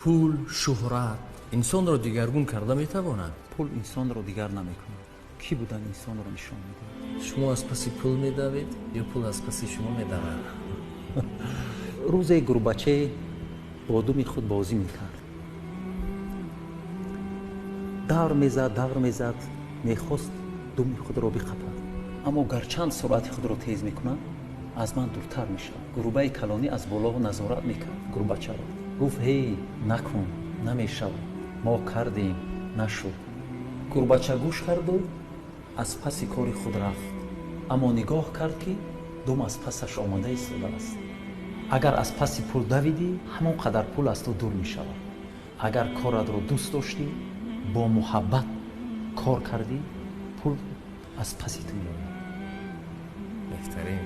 پول، شهرت انسانро دیگرگون کرده میتواند؟ پول انسانро دیگر نمیکند. کی بودن انسانро نشان میده؟ شما از پس پول میدوید یا پول از پس شما میدود؟ روزی گربچه با دوم خود بازی میکرد. دور میزد میخواست دوم خود را بقپد، اما گرچند سرعت خود را تیز میکند از من دورتر میشد. گربه کلانی از بالا نظارت میکرد گربچه را. گفت هی نکن، نمیشود، ما کردیم نشد. گربچه گوش کرد و از پس کاری خود رفت، اما نگاه کرد که دوم از پسش آماده ایستاده است. اگر از پس پول دویدی همون قدر پول از تو دور میشود. اگر کارت را دوست داشتی با محبت کار کردی پول از پس تو میآید. بهترین